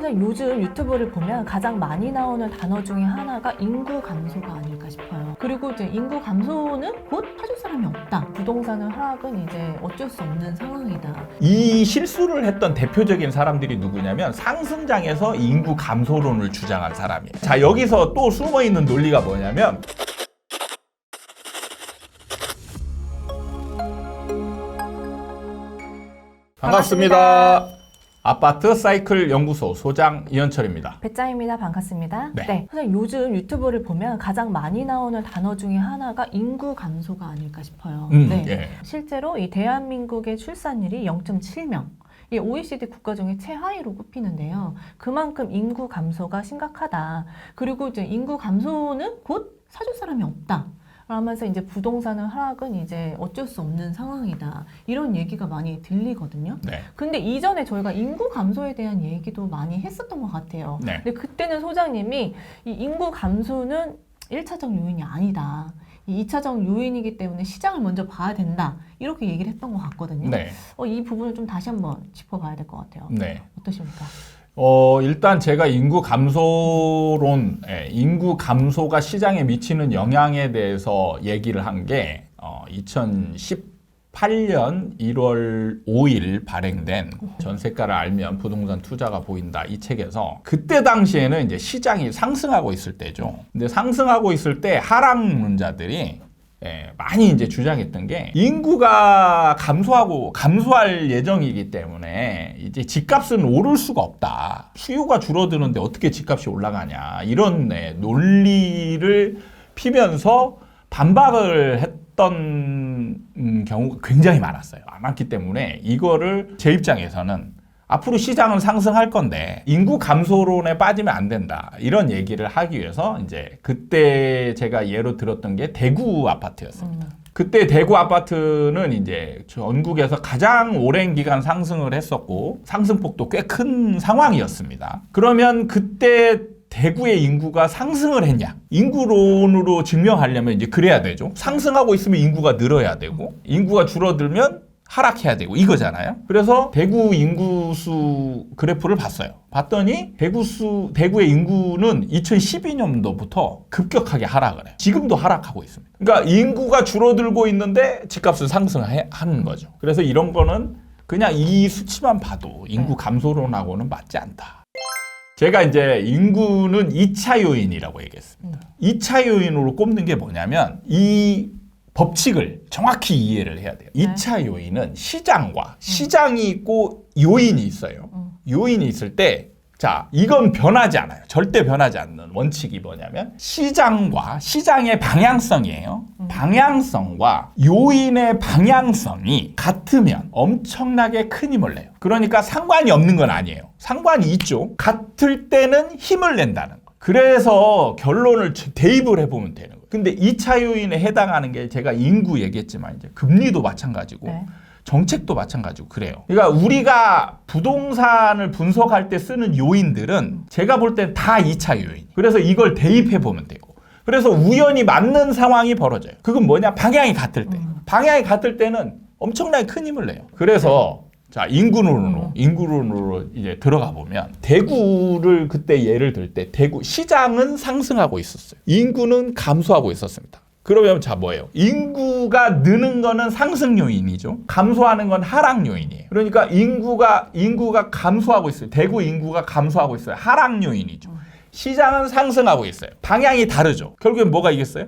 그래서 요즘 유튜브를 보면 가장 많이 나오는 단어 중에 하나가 인구 감소가 아닐까 싶어요. 그리고 이제 인구 감소는 곧 사줄 사람이 없다. 부동산의 하락은 이제 어쩔 수 없는 상황이다. 이 실수를 했던 대표적인 사람들이 누구냐면 상승장에서 인구 감소론을 주장한 사람이에요. 자, 여기서 또 숨어있는 논리가 뭐냐면 반갑습니다. 아파트 사이클 연구소 소장 이현철입니다. 배짱입니다. 반갑습니다. 네. 선생님 요즘 유튜브를 보면 가장 많이 나오는 단어 중에 하나가 인구 감소가 아닐까 싶어요. 예. 실제로 이 대한민국의 출산율이 0.7명. 이 OECD 국가 중에 최하위로 꼽히는데요. 그만큼 인구 감소가 심각하다. 그리고 이제 인구 감소는 곧 사줄 사람이 없다. 하면서 이제 부동산의 하락은 이제 어쩔 수 없는 상황이다. 이런 얘기가 많이 들리거든요. 네. 근데 이전에 저희가 인구 감소에 대한 얘기도 많이 했었던 것 같아요. 네. 근데 그때는 소장님이 이 인구 감소는 1차적 요인이 아니다. 이 2차적 요인이기 때문에 시장을 먼저 봐야 된다. 이렇게 얘기를 했던 것 같거든요. 네. 이 부분을 좀 다시 한번 짚어봐야 될 것 같아요. 네. 어떠십니까? 일단 제가 인구 감소론, 인구 감소가 시장에 미치는 영향에 대해서 얘기를 한 게 2018년 1월 5일 발행된 전세가를 알면 부동산 투자가 보인다 이 책에서 그때 당시에는 이제 시장이 상승하고 있을 때죠. 근데 상승하고 있을 때 하락론자들이 많이 이제 주장했던 게 인구가 감소할 예정이기 때문에 이제 집값은 오를 수가 없다. 수요가 줄어드는데 어떻게 집값이 올라가냐. 이런 논리를 피면서 반박을 했던 경우가 굉장히 많았기 때문에 이거를 제 입장에서는 앞으로 시장은 상승할 건데 인구 감소론에 빠지면 안 된다. 이런 얘기를 하기 위해서 이제 그때 제가 예로 들었던 게 대구 아파트였습니다. 그때 대구 아파트는 이제 전국에서 가장 오랜 기간 상승을 했었고 상승폭도 꽤 큰 상황이었습니다. 그러면 그때 대구의 인구가 상승을 했냐? 인구론으로 증명하려면 이제 그래야 되죠. 상승하고 있으면 인구가 늘어야 되고 인구가 줄어들면 하락해야 되고 이거잖아요. 그래서 대구 인구수 그래프를 봤더니 대구의 인구는 2012년도부터 급격하게 하락을 해요. 지금도 하락하고 있습니다. 그러니까 인구가 줄어들고 있는데 집값은 상승하는 거죠. 그래서 이런 거는 그냥 이 수치만 봐도 인구 감소론하고는 맞지 않다. 제가 이제 인구는 2차 요인이라고 얘기했습니다. 2차 요인으로 꼽는 게 뭐냐면 이 법칙을 정확히 이해를 해야 돼요. 2차 요인은 시장이 있고 요인이 있어요. 요인이 있을 때, 자, 이건 변하지 않아요. 절대 변하지 않는 원칙이 뭐냐면 시장의 방향성이에요. 방향성과 요인의 방향성이 같으면 엄청나게 큰 힘을 내요. 그러니까 상관이 없는 건 아니에요. 상관이 있죠. 같을 때는 힘을 낸다는 거. 그래서 결론을 대입을 해보면 되는 거예요. 근데 2차 요인에 해당하는 게 제가 인구 얘기했지만 이제 금리도 마찬가지고 정책도 마찬가지고 그래요. 그러니까 우리가 부동산을 분석할 때 쓰는 요인들은 제가 볼 땐 다 2차 요인. 그래서 이걸 대입해 보면 되고. 그래서 우연히 맞는 상황이 벌어져요. 그건 뭐냐? 방향이 같을 때. 방향이 같을 때는 엄청나게 큰 힘을 내요. 그래서 자, 인구론으로 이제 들어가 보면 대구를 그때 예를 들 때 대구 시장은 상승하고 있었어요. 인구는 감소하고 있었습니다. 그러면 자 뭐예요? 인구가 느는 거는 상승 요인이죠. 감소하는 건 하락 요인이에요. 그러니까 인구가 감소하고 있어요. 대구 인구가 감소하고 있어요. 하락 요인이죠. 시장은 상승하고 있어요. 방향이 다르죠. 결국엔 뭐가 이겼어요?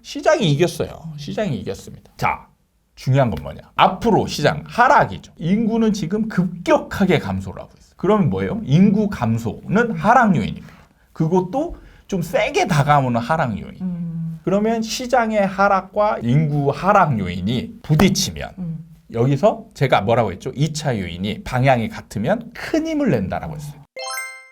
시장이 이겼어요. 시장이 이겼습니다. 자, 중요한 건 뭐냐? 앞으로 시장 하락이죠. 인구는 지금 급격하게 감소를 하고 있어요. 그러면 뭐예요? 인구 감소는 하락 요인입니다. 그것도 좀 세게 다가오는 하락 요인. 그러면 시장의 하락과 인구 하락 요인이 부딪히면 여기서 제가 뭐라고 했죠? 2차 요인이 방향이 같으면 큰 힘을 낸다라고 했어요.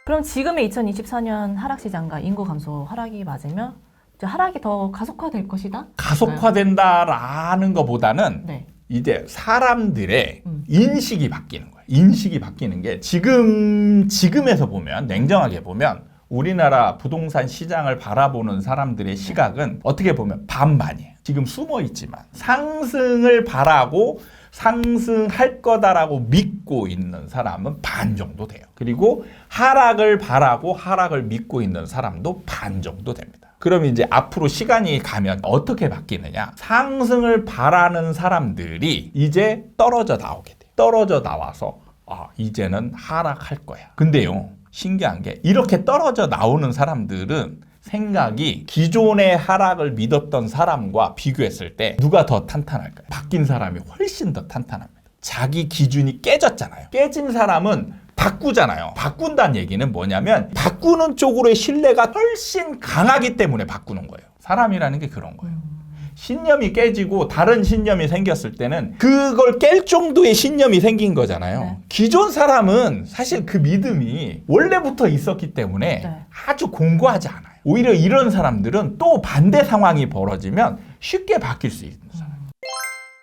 그럼 지금의 2024년 하락 시장과 인구 감소 하락이 맞으면 하락이 더 가속화될 것이다? 가속화된다라는 것보다는 이제 사람들의 인식이 바뀌는 거예요. 인식이 바뀌는 게 지금에서 보면 냉정하게 보면 우리나라 부동산 시장을 바라보는 사람들의 시각은 어떻게 보면 반반이에요. 지금 숨어 있지만 상승을 바라고 상승할 거다라고 믿고 있는 사람은 반 정도 돼요. 그리고 하락을 바라고 하락을 믿고 있는 사람도 반 정도 됩니다. 그럼 이제 앞으로 시간이 가면 어떻게 바뀌느냐? 상승을 바라는 사람들이 이제 떨어져 나오게 돼요. 떨어져 나와서 이제는 하락할 거야. 근데요, 신기한 게 이렇게 떨어져 나오는 사람들은 생각이 기존의 하락을 믿었던 사람과 비교했을 때 누가 더 탄탄할까요? 바뀐 사람이 훨씬 더 탄탄합니다. 자기 기준이 깨졌잖아요. 깨진 사람은 바꾸잖아요. 바꾼다는 얘기는 뭐냐면 바꾸는 쪽으로의 신뢰가 훨씬 강하기 때문에 바꾸는 거예요. 사람이라는 게 그런 거예요. 신념이 깨지고 다른 신념이 생겼을 때는 그걸 깰 정도의 신념이 생긴 거잖아요. 네. 기존 사람은 사실 그 믿음이 원래부터 있었기 때문에 네. 아주 공고하지 않아요. 오히려 이런 사람들은 또 반대 상황이 벌어지면 쉽게 바뀔 수 있는 사람.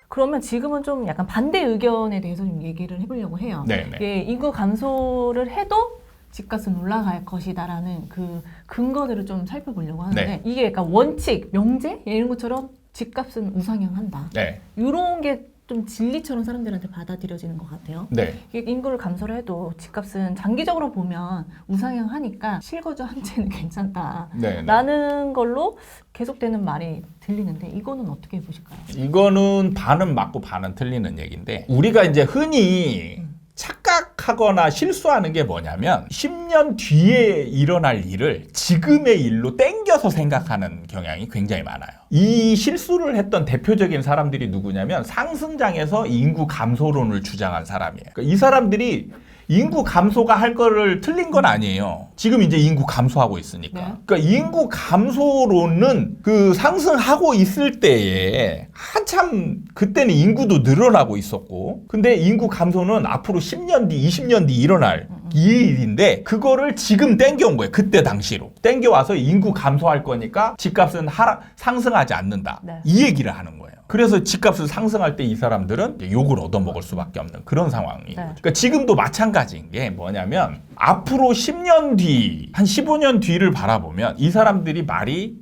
그러면 지금은 좀 약간 반대 의견에 대해서 좀 얘기를 해보려고 해요. 네네. 이게 인구 감소를 해도 집값은 올라갈 것이다라는 그 근거들을 좀 살펴보려고 하는데 네. 이게 약간 원칙, 명제 이런 것처럼 집값은 우상향한다. 네. 이런 게 좀 진리처럼 사람들한테 받아들여지는 것 같아요. 네. 이게 인구를 감소를 해도 집값은 장기적으로 보면 우상향하니까 실거주 한채는 괜찮다. 네. 라는 걸로 계속되는 말이 들리는데 이거는 어떻게 보실까요? 이거는 반은 맞고 반은 틀리는 얘기인데 우리가 이제 흔히 착각하거나 실수하는 게 뭐냐면 10년 뒤에 일어날 일을 지금의 일로 땡겨서 생각하는 경향이 굉장히 많아요. 이 실수를 했던 대표적인 사람들이 누구냐면 상승장에서 인구 감소론을 주장한 사람이에요. 그러니까 이 사람들이 인구 감소가 할 거를 틀린 건 아니에요. 지금 이제 인구 감소하고 있으니까. 네. 그러니까 인구 감소론은 그 상승하고 있을 때에 한참 그때는 인구도 늘어나고 있었고 근데 인구 감소는 앞으로 10년 뒤, 20년 뒤 일어날 이 일인데 그거를 지금 땡겨온 거예요. 그때 당시로. 땡겨와서 인구 감소할 거니까 집값은 상승하지 않는다. 네. 이 얘기를 하는 거예요. 그래서 집값을 상승할 때 이 사람들은 이제 욕을 얻어먹을 수밖에 없는 그런 상황이에요. 네. 그러니까 지금도 마찬가지인 게 뭐냐면 앞으로 10년 뒤, 한 15년 뒤를 바라보면 이 사람들이 말이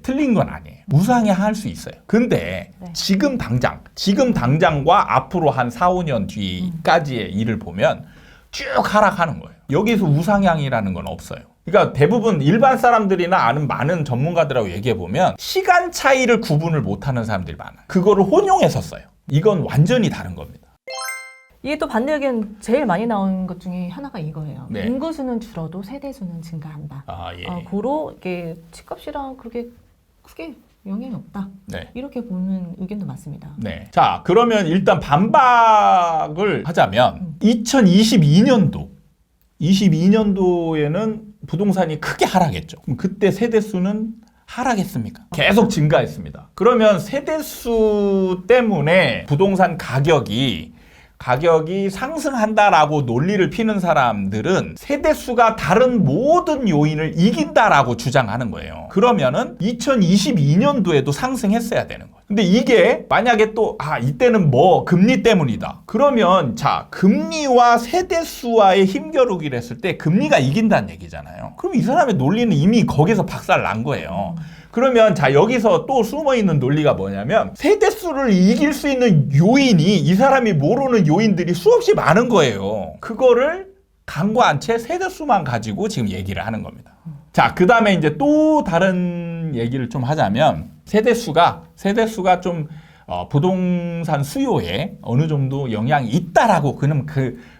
틀린 건 아니에요. 우상향할 수 있어요. 근데 네. 지금 당장과 앞으로 한 4, 5년 뒤까지의 일을 보면 쭉 하락하는 거예요. 여기서 우상향이라는 건 없어요. 그러니까 대부분 일반 사람들이나 아는 많은 전문가들하고 얘기해 보면 시간 차이를 구분을 못하는 사람들이 많아요. 그거를 혼용해서 써요. 이건 완전히 다른 겁니다. 이게 또 반대 의견 제일 많이 나오는 것 중에 하나가 이거예요. 네. 인구수는 줄어도 세대수는 증가한다. 예. 고로 이게 집값이랑 그렇게 크게 영향이 없다. 네. 이렇게 보는 의견도 많습니다. 네. 자, 그러면 일단 반박을 하자면 22년도에는 부동산이 크게 하락했죠. 그럼 그때 세대수는 하락했습니까? 계속 증가했습니다. 그러면 세대수 때문에 부동산 가격이 상승한다라고 논리를 피는 사람들은 세대수가 다른 모든 요인을 이긴다라고 주장하는 거예요. 그러면은 2022년도에도 상승했어야 되는 거예요. 근데 이게 만약에 또 이때는 금리 때문이다. 그러면 자, 금리와 세대수와의 힘겨루기를 했을 때 금리가 이긴다는 얘기잖아요. 그럼 이 사람의 논리는 이미 거기서 박살 난 거예요. 그러면 자, 여기서 또 숨어있는 논리가 뭐냐면 세대수를 이길 수 있는 요인이 이 사람이 모르는 요인들이 수없이 많은 거예요. 그거를 간과한 채 세대수만 가지고 지금 얘기를 하는 겁니다. 자, 그 다음에 이제 또 다른 얘기를 좀 하자면 세대수가 좀 부동산 수요에 어느 정도 영향이 있다라고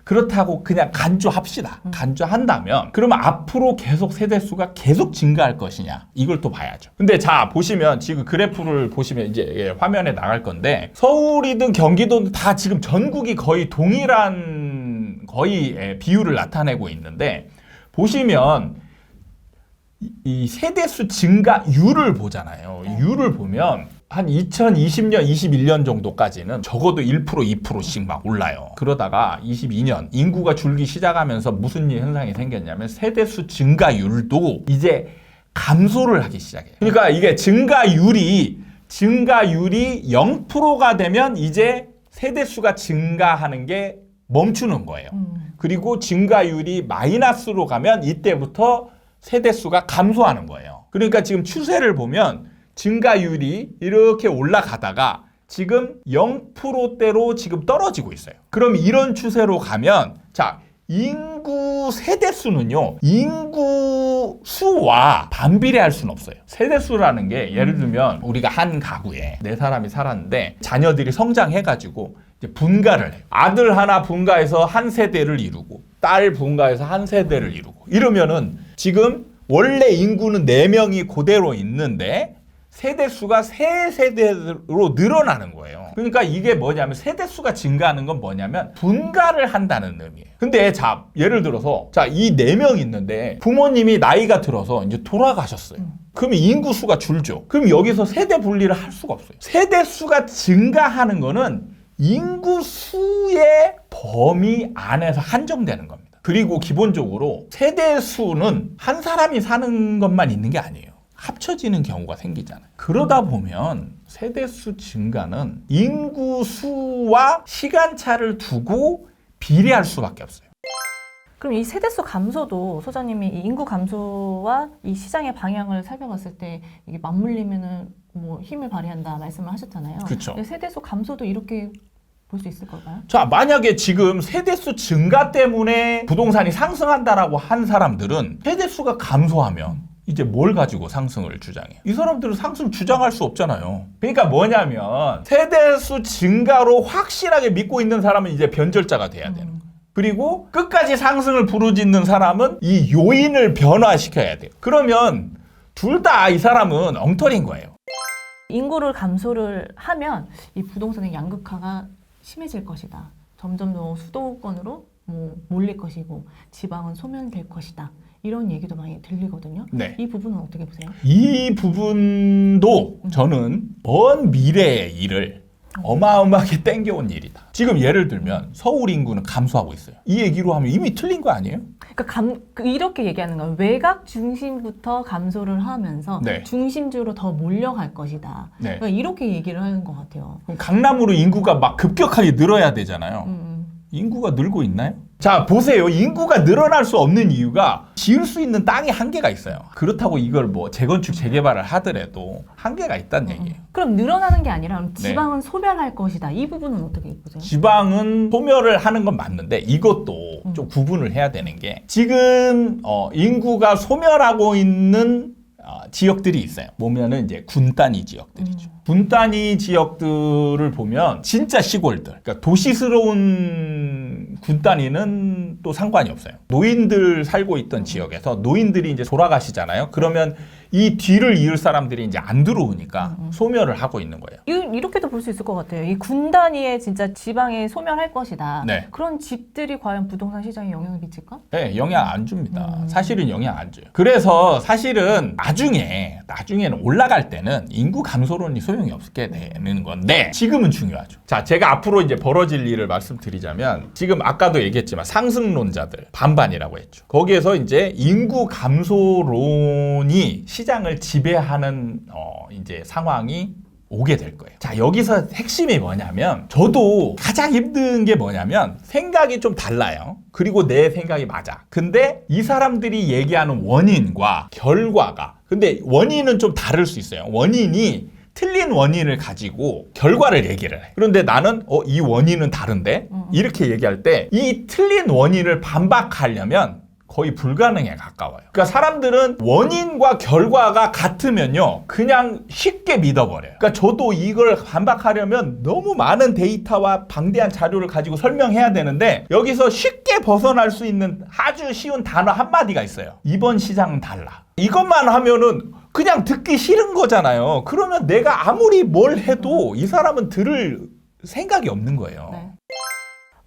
그렇다고 그냥 간주합시다. 간주한다면 그러면 앞으로 계속 세대수가 계속 증가할 것이냐 이걸 또 봐야죠. 근데 자, 보시면 지금 그래프를 보시면 이제 화면에 나갈 건데 서울이든 경기도든 다 지금 전국이 거의 동일한 비율을 나타내고 있는데 보시면 이 세대수 증가율을 보잖아요. 율을 보면 한 2020년, 21년 정도까지는 적어도 1%, 2%씩 막 올라요. 그러다가 22년 인구가 줄기 시작하면서 무슨 현상이 생겼냐면 세대수 증가율도 이제 감소를 하기 시작해요. 그러니까 이게 증가율이 0%가 되면 이제 세대수가 증가하는 게 멈추는 거예요. 그리고 증가율이 마이너스로 가면 이때부터 세대수가 감소하는 거예요. 그러니까 지금 추세를 보면 증가율이 이렇게 올라가다가 지금 0%대로 지금 떨어지고 있어요. 그럼 이런 추세로 가면 자, 인구 세대수는요, 인구 수와 반비례할 수는 없어요. 세대수라는 게 예를 들면 우리가 한 가구에 4사람이 살았는데 자녀들이 성장해가지고 이제 분가를 해요. 아들 하나 분가해서 한 세대를 이루고 딸 분가해서 한 세대를 이루고 이러면은 지금 원래 인구는 4명이 그대로 있는데 세대수가 3세대로 늘어나는 거예요. 그러니까 이게 뭐냐면 세대수가 증가하는 건 뭐냐면 분가를 한다는 의미예요. 근데 자, 예를 들어서 자, 이 4명 있는데 부모님이 나이가 들어서 이제 돌아가셨어요. 그러면 인구수가 줄죠. 그럼 여기서 세대 분리를 할 수가 없어요. 세대수가 증가하는 거는 인구수의 범위 안에서 한정되는 겁니다. 그리고 기본적으로 세대수는 한 사람이 사는 것만 있는 게 아니에요. 합쳐지는 경우가 생기잖아요. 그러다 보면 세대수 증가는 인구수와 시간차를 두고 비례할 수밖에 없어요. 그럼 이 세대수 감소도 소장님이 이 인구 감소와 이 시장의 방향을 살펴봤을 때 이게 맞물리면은 뭐 힘을 발휘한다 말씀을 하셨잖아요. 그렇죠. 근데 세대수 감소도 이렇게 볼 수 있을 걸까요? 자, 만약에 지금 세대수 증가 때문에 부동산이 상승한다라고 한 사람들은 세대수가 감소하면 이제 뭘 가지고 상승을 주장해요? 이 사람들은 상승 주장할 수 없잖아요. 그러니까 뭐냐면 세대수 증가로 확실하게 믿고 있는 사람은 이제 변절자가 돼야 되는 거예요. 그리고 끝까지 상승을 부르짖는 사람은 이 요인을 변화시켜야 돼요. 그러면 둘 다 이 사람은 엉터리인 거예요. 인구를 감소를 하면 이 부동산의 양극화가 심해질 것이다. 점점 더 수도권으로 몰릴 것이고 지방은 소멸될 것이다. 이런 얘기도 많이 들리거든요. 네. 이 부분은 어떻게 보세요? 이 부분도 저는 먼 미래의 일을 어마어마하게 땡겨온 일이다. 지금 예를 들면 서울 인구는 감소하고 있어요. 이 얘기로 하면 이미 틀린 거 아니에요? 그러니까 이렇게 얘기하는 거예요. 외곽 중심부터 감소를 하면서 네. 중심지로 더 몰려갈 것이다. 네. 그러니까 이렇게 얘기를 하는 것 같아요. 그럼 강남으로 인구가 막 급격하게 늘어야 되잖아요. 인구가 늘고 있나요? 자, 보세요. 인구가 늘어날 수 없는 이유가 지을 수 있는 땅이 한계가 있어요. 그렇다고 이걸 뭐 재건축 재개발을 하더라도 한계가 있다는 얘기예요. 그럼 늘어나는 게 아니라 네. 지방은 소멸할 것이다. 이 부분은 어떻게 보세요? 지방은 소멸을 하는 건 맞는데 이것도 좀 구분을 해야 되는 게 지금 인구가 소멸하고 있는 지역들이 있어요. 보면은 이제 군 단위 지역들이죠. 군 단위 지역들을 보면 진짜 시골들, 그러니까 도시스러운 군 단위는 또 상관이 없어요. 노인들 살고 있던 지역에서 노인들이 이제 돌아가시잖아요. 그러면 이 뒤를 이을 사람들이 이제 안 들어오니까 소멸을 하고 있는 거예요. 이렇게도 볼 수 있을 것 같아요. 이 군 단위에 진짜 지방에 소멸할 것이다. 네. 그런 집들이 과연 부동산 시장에 영향을 미칠까? 네, 영향 안 줍니다. 사실은 영향 안 줘요. 그래서 사실은 나중에는 올라갈 때는 인구 감소론이 소용이 없게 되는 건데 지금은 중요하죠. 자, 제가 앞으로 이제 벌어질 일을 말씀드리자면 지금 아까도 얘기했지만 상승론자들 반반이라고 했죠. 거기에서 이제 인구 감소론이 시장을 지배하는 이제 상황이 오게 될 거예요. 자, 여기서 핵심이 뭐냐면 저도 가장 힘든 게 뭐냐면 생각이 좀 달라요. 그리고 내 생각이 맞아. 근데 이 사람들이 얘기하는 원인과 결과가 근데 원인은 좀 다를 수 있어요. 원인이 틀린 원인을 가지고 결과를 얘기를 해. 그런데 나는 이 원인은 다른데 이렇게 얘기할 때 이 틀린 원인을 반박하려면 거의 불가능에 가까워요. 그러니까 사람들은 원인과 결과가 같으면요, 그냥 쉽게 믿어버려요. 그러니까 저도 이걸 반박하려면 너무 많은 데이터와 방대한 자료를 가지고 설명해야 되는데 여기서 쉽게 벗어날 수 있는 아주 쉬운 단어 한마디가 있어요. 이번 시장은 달라. 이것만 하면은 그냥 듣기 싫은 거잖아요. 그러면 내가 아무리 뭘 해도 이 사람은 들을 생각이 없는 거예요. 네.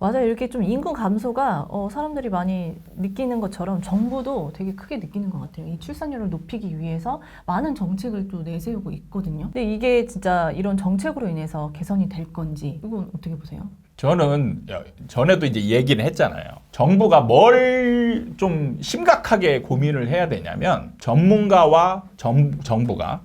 맞아요. 이렇게 좀 인구 감소가 사람들이 많이 느끼는 것처럼 정부도 되게 크게 느끼는 것 같아요. 이 출산율을 높이기 위해서 많은 정책을 또 내세우고 있거든요. 근데 이게 진짜 이런 정책으로 인해서 개선이 될 건지 이건 어떻게 보세요? 저는 전에도 이제 얘기를 했잖아요. 정부가 뭘 좀 심각하게 고민을 해야 되냐면 전문가와 정부가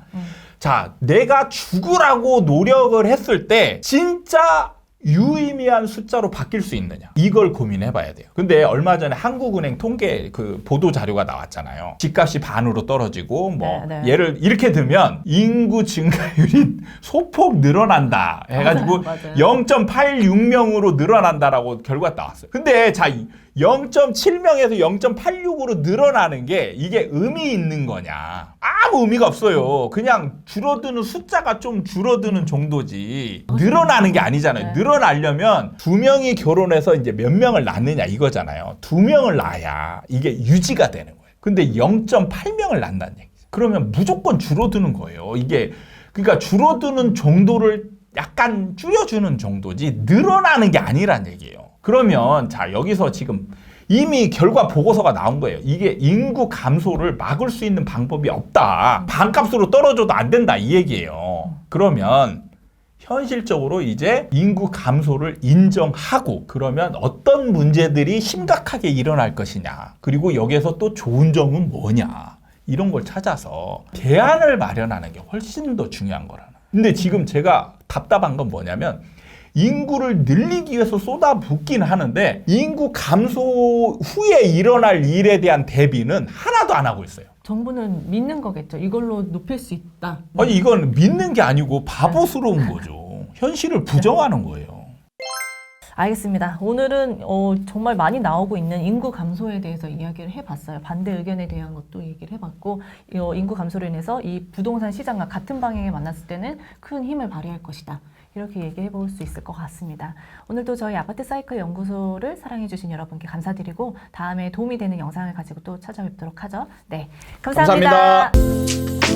자, 내가 죽으라고 노력을 했을 때 진짜 유의미한 숫자로 바뀔 수 있느냐 이걸 고민해 봐야 돼요. 근데 얼마 전에 한국은행 통계 그 보도 자료가 나왔잖아요. 집값이 반으로 떨어지고 뭐 네, 네. 예를 이렇게 들면 인구 증가율이 소폭 늘어난다 해가지고 맞아요. 0.86명으로 늘어난다라고 결과가 나왔어요. 근데 자 0.7명에서 0.86으로 늘어나는 게 이게 의미 있는 거냐? 아무 의미가 없어요. 그냥 줄어드는 숫자가 좀 줄어드는 정도지 늘어나는 게 아니잖아요. 네. 늘어나려면 2명이 결혼해서 이제 몇 명을 낳느냐 이거잖아요. 2명을 낳아야 이게 유지가 되는 거예요. 근데 0.8명을 낳는다는 얘기죠. 그러면 무조건 줄어드는 거예요. 이게 그러니까 줄어드는 정도를 약간 줄여주는 정도지 늘어나는 게 아니란 얘기예요. 그러면 자 여기서 지금 이미 결과 보고서가 나온 거예요. 이게 인구 감소를 막을 수 있는 방법이 없다. 반값으로 떨어져도 안 된다 이 얘기예요. 그러면 현실적으로 이제 인구 감소를 인정하고 그러면 어떤 문제들이 심각하게 일어날 것이냐. 그리고 여기에서 또 좋은 점은 뭐냐. 이런 걸 찾아서 대안을 마련하는 게 훨씬 더 중요한 거라는. 근데 지금 제가 답답한 건 뭐냐면 인구를 늘리기 위해서 쏟아붓긴 하는데 인구 감소 후에 일어날 일에 대한 대비는 하나도 안 하고 있어요. 정부는 믿는 거겠죠. 이걸로 높일 수 있다. 아니 이건 믿는 게 아니고 바보스러운 거죠. 현실을 부정하는 거예요. 알겠습니다. 오늘은 정말 많이 나오고 있는 인구 감소에 대해서 이야기를 해봤어요. 반대 의견에 대한 것도 얘기를 해봤고 인구 감소로 인해서 이 부동산 시장과 같은 방향에 만났을 때는 큰 힘을 발휘할 것이다. 이렇게 얘기해 볼 수 있을 것 같습니다. 오늘도 저희 아파트 사이클 연구소를 사랑해 주신 여러분께 감사드리고 다음에 도움이 되는 영상을 가지고 또 찾아뵙도록 하죠. 네, 감사합니다. 감사합니다.